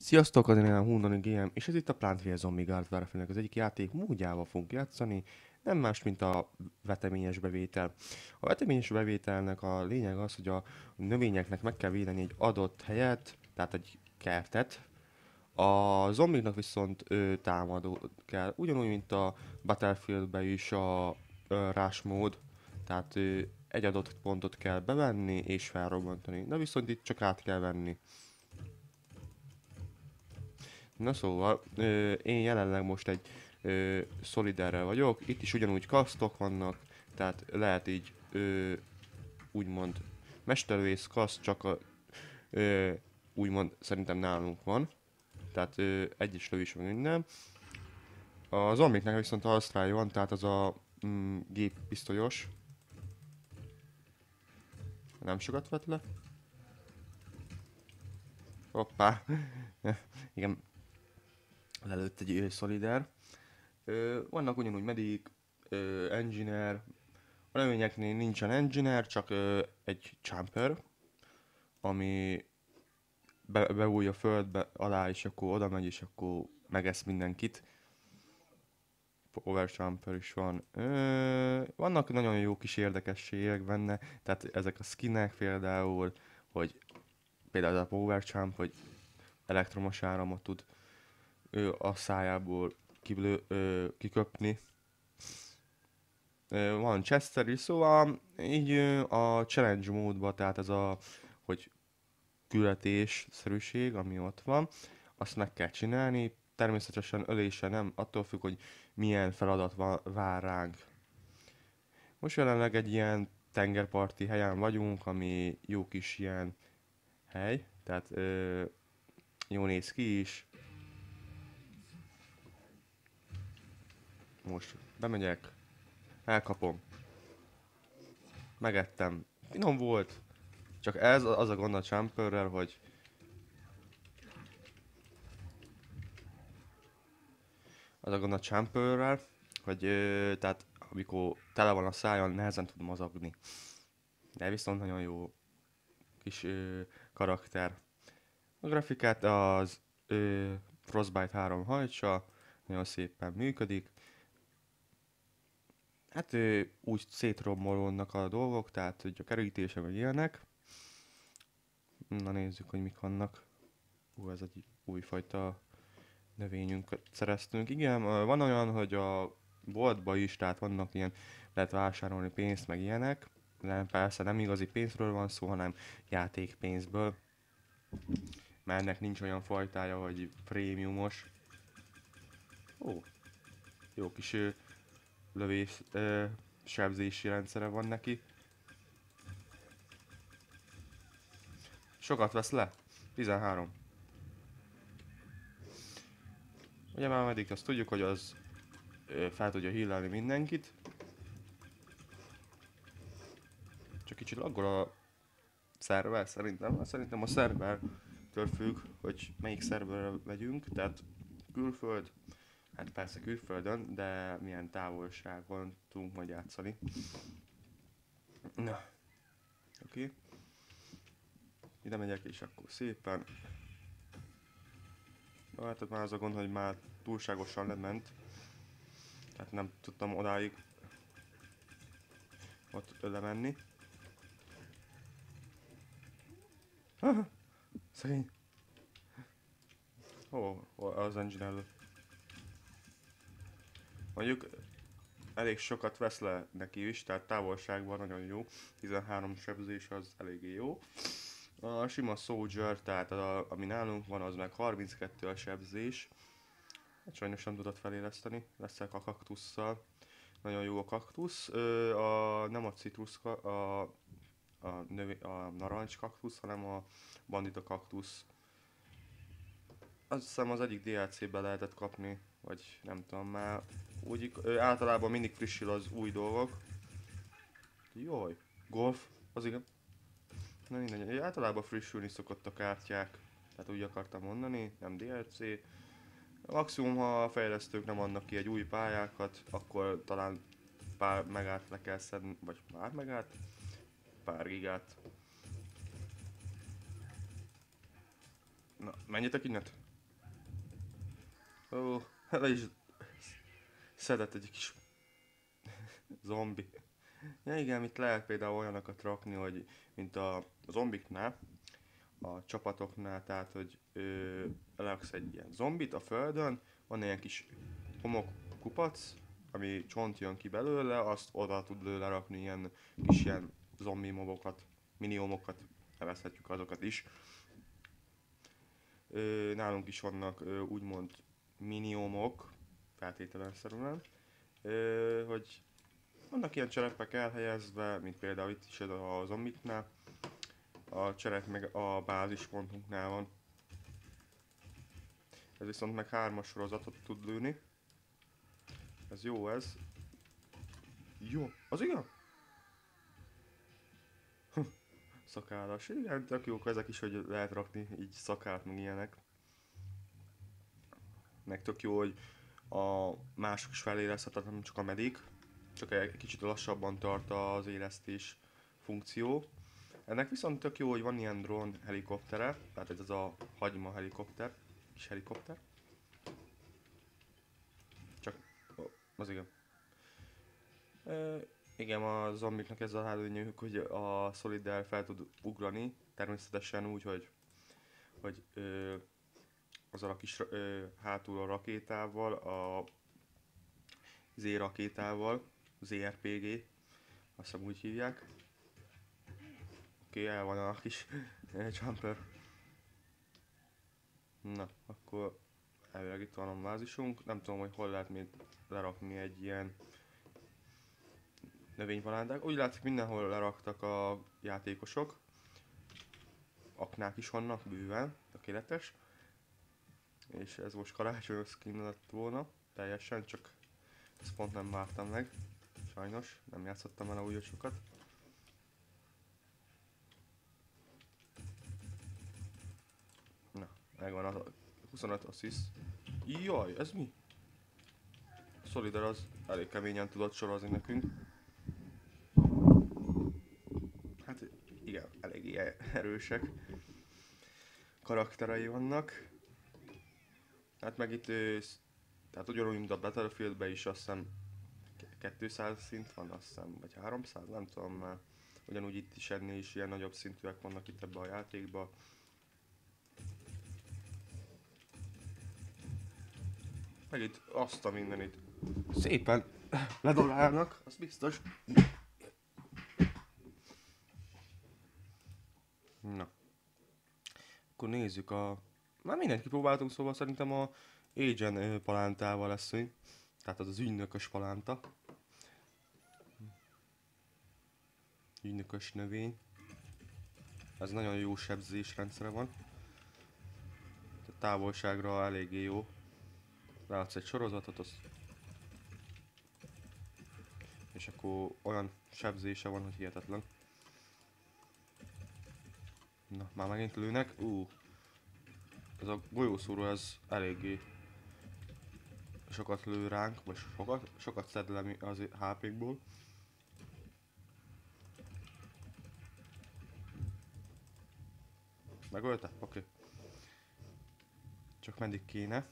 Sziasztok, az én Hundani GM, és ez itt a Plant vs. Zombie Garden Warfare-nek az egyik játék módjával fogunk játszani, nem más, mint a veteményes bevétel. A veteményes bevételnek a lényeg az, hogy a növényeknek meg kell védeni egy adott helyet, tehát egy kertet. A zombiknak viszont támadó kell, ugyanúgy, mint a Battlefieldben is a rush mód, tehát egy adott pontot kell bevenni és felrobbantani, de viszont itt csak át kell venni. Na szóval, én jelenleg most egy szoliderrel vagyok, itt is ugyanúgy kasztok vannak, tehát lehet így úgymond mestervész kaszt, csak a, úgymond szerintem nálunk van, tehát egyes lövés van minden. A zombiknek viszont Ausztrália van, tehát az a géppisztolyos. Nem sokat vett le. Hoppá. Igen, lelőtt egy szolider. Vannak ugyanúgy medic, engineer. A növényeknél nincsen engineer, csak egy jumper, ami beúj a földbe alá, és akkor oda megy, és akkor megesz mindenkit. Power jumper is van. Vannak nagyon jó kis érdekességek benne, tehát ezek a skinek például, hogy például a power jump, hogy elektromos áramot tud a szájából kiköpni. Van Chester is, szóval így a challenge módban, tehát ez a, hogy küldetés-szerűség, ami ott van, azt meg kell csinálni. Természetesen ölése nem, attól függ, hogy milyen feladat vár ránk. Most jelenleg egy ilyen tengerparti helyen vagyunk, ami jó kis ilyen hely, tehát jó néz ki is. Most bemegyek, elkapom, megettem, finom volt, csak ez az a gond a jumperrel, hogy tehát amikor tele van a szájon, nehezen tud mozogni. De viszont nagyon jó kis karakter. A grafikát az Frostbite 3 hajtsa, nagyon szépen működik. Hát úgy szétrombolódnak a dolgok, tehát hogy a kerítése meg ilyenek. Na nézzük, hogy mik vannak. Ez egy újfajta növényünket szereztünk. Igen, van olyan, hogy a boltba is, tehát vannak ilyen, lehet vásárolni pénzt, meg ilyenek. De persze nem igazi pénzről van szó, hanem játékpénzből. Mert ennek nincs olyan fajtája, hogy prémiumos. Ó, jó kis lövés, sebzési rendszere van neki. Sokat vesz le? 13. Ugye már meddig azt tudjuk, hogy az fel tudja healelni mindenkit. Csak kicsit laggol a szerver szerintem. Szerintem a szervertől függ, hogy melyik szerverre megyünk. Tehát külföld, hát persze külföldön, de milyen távolságon tudunk majd játszani. Na, oké. Ide megyek és akkor szépen. Hát már az a gond, hogy már túlságosan lement. Tehát nem tudtam odáig ott lemenni. Szegény. Ó, az engine előtt. Mondjuk elég sokat vesz le neki is, tehát távolságban nagyon jó. 13 sebzés az eléggé jó. A sima Soldier, tehát ami nálunk van, az meg 32 a sebzés. Hát sajnos nem tudott feléleszteni, leszek a kaktusszal. Nagyon jó a kaktusz. Nem a citrus, a narancs kaktusz, hanem a bandita kaktusz. Azt hiszem az egyik DLC-ben lehetett kapni, vagy nem tudom már. Úgy, általában mindig frissül az új dolgok. Jaj, golf, az igen. Na mindegy, általában frissülni szokott a kártyák. Tehát úgy akartam mondani, nem DLC. Maximum, ha a fejlesztők nem adnak ki egy új pályákat, akkor talán pár megát le kell szedni, vagy pár megát? Pár gigát. Na, menjetek innen! Ó, le is szedett egy kis zombi. Ja igen, itt lehet például olyanokat rakni, hogy mint a zombiknál, a csapatoknál, tehát hogy leraksz egy ilyen zombit a földön, van ilyen kis homokkupac, ami csont jön ki belőle, azt oda tud lerakni ilyen kis ilyen zombi mobokat, miniomokat, nevezhetjük azokat is. Nálunk is vannak úgymond miniomok, feltételezhetően, hogy vannak ilyen cserepek elhelyezve, mint például itt is a zombiknál, a cserep meg a bázispontunknál van. Ez viszont meg 3-as sorozatot tud lőni. Ez jó ez. Jó, az igen? Szakállas. Igen, tök jók ezek is, hogy lehet rakni így szakát, meg ilyenek. Meg tök jó, hogy a mások is felérezhetetlen, nem csak a medik. Csak egy kicsit lassabban tart az élesztés funkció. Ennek viszont tök jó, hogy van ilyen drón helikoptere, tehát ez az a hagyma helikopter, kis helikopter. Csak, az igen. Igen, a zombiknak ez a előnyük, hogy a Solider fel tud ugrani, természetesen úgy, hogy azzal a kis hátul a rakétával, a Z-rakétával, ZRPG, azt hiszem úgy hívják. Oké, el van a kis jumper. Na, akkor elvileg itt van a bázisunk. Nem tudom, hogy hol lehet még lerakni egy ilyen növénypalántát. Úgy látszik, mindenhol leraktak a játékosok. Aknák is vannak bőven, tökéletes. És ez most karácsonyos skin lett volna, teljesen, csak ezt pont nem vártam meg. Sajnos, nem játszottam el a újat sokat. Na, megvan a 25 assist. Jaj, ez mi? Solider az elég keményen tudott sorozni nekünk. Hát igen, elég erősek karakterei vannak. Hát meg itt, tehát ugyanúgy, mint a Battlefieldben is azt hiszem 200 szint van, azt hiszem, vagy 300, nem tudom már. Ugyanúgy itt is ennél is ilyen nagyobb szintűek vannak itt ebben a játékban. Meg itt azt a mindenit szépen ledolálnak, az biztos. Na. Akkor nézzük a... Már mindent kipróbáltunk, szóval szerintem a Agent palántával leszünk. Tehát az az ügynökös palánta. Ügynökös növény. Ez nagyon jó sebzésrendszere van. A távolságra eléggé jó. Látsz egy sorozatot, az... És akkor olyan sebzése van, hogy hihetetlen. Na, már megint lőnek. Ez a golyószóró, ez eléggé sokat lő ránk, vagy sokat szed le az HP-kból. Megölte? Oké. Csak meddig kéne.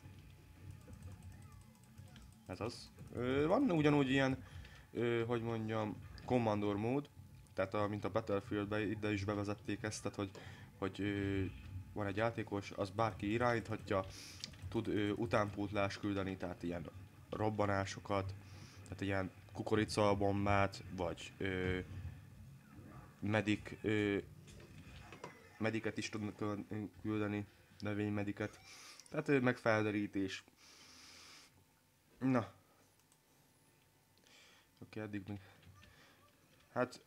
Ez az. Van ugyanúgy ilyen, hogy mondjam, Commandor mód. Tehát mint a Battlefieldben ide is bevezették ezt, tehát hogy van egy játékos, az bárki irányíthatja, tud utánpótlás küldeni, tehát ilyen robbanásokat, tehát ilyen kukoricabombát, vagy mediket is tudnak küldeni, növénymediket, tehát meg felderítés. Na. Oké, eddig még... Hát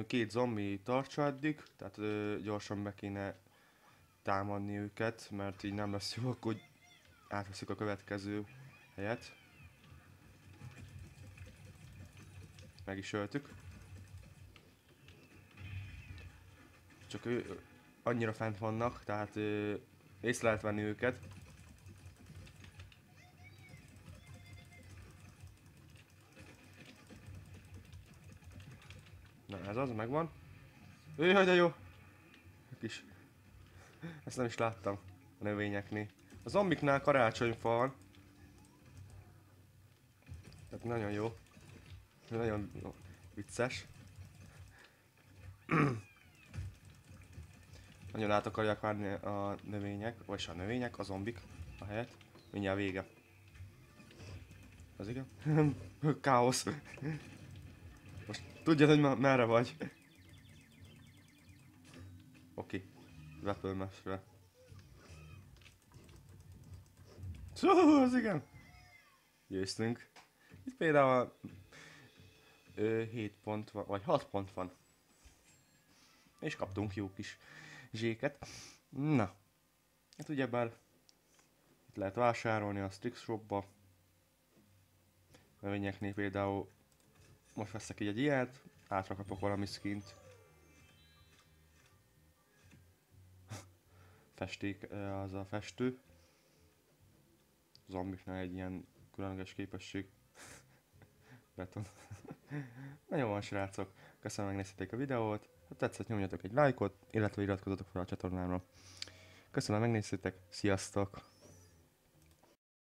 két zombi tartsa eddig, tehát gyorsan be kéne támadni őket, mert így nem lesz jó, akkor átveszik a következő helyet. Meg is öltük. Csak annyira fent vannak, tehát észre lehet venni őket. Na ez az, megvan. Jaj, de jó! Kis. Ezt nem is láttam a növényeknél. A zombiknál karácsonyfa van. Tehát nagyon jó. Nagyon vicces. Nagyon át akarják várni a növények, vagy a növények, a zombik a helyet. Mindjárt vége. Az igen? Káosz. Most tudjad, hogy merre vagy. Oké. Repülmesre. Az igen. Győztünk. Itt például 7 pont van, vagy 6 pont van. És kaptunk jó kis zséket. Na. Hát ugyebár itt lehet vásárolni a Strix Shopba. Növényeknél például most veszek így egy ilyet, átra kapok valami skint. Festék, az a festő. Zombiknál egy ilyen különleges képesség. Beton. Na jó van srácok, köszönöm, megnéztétek a videót. Ha tetszett, nyomjatok egy lájkot, illetve iratkozzatok fel a csatornámra. Köszönöm, megnéztétek, sziasztok!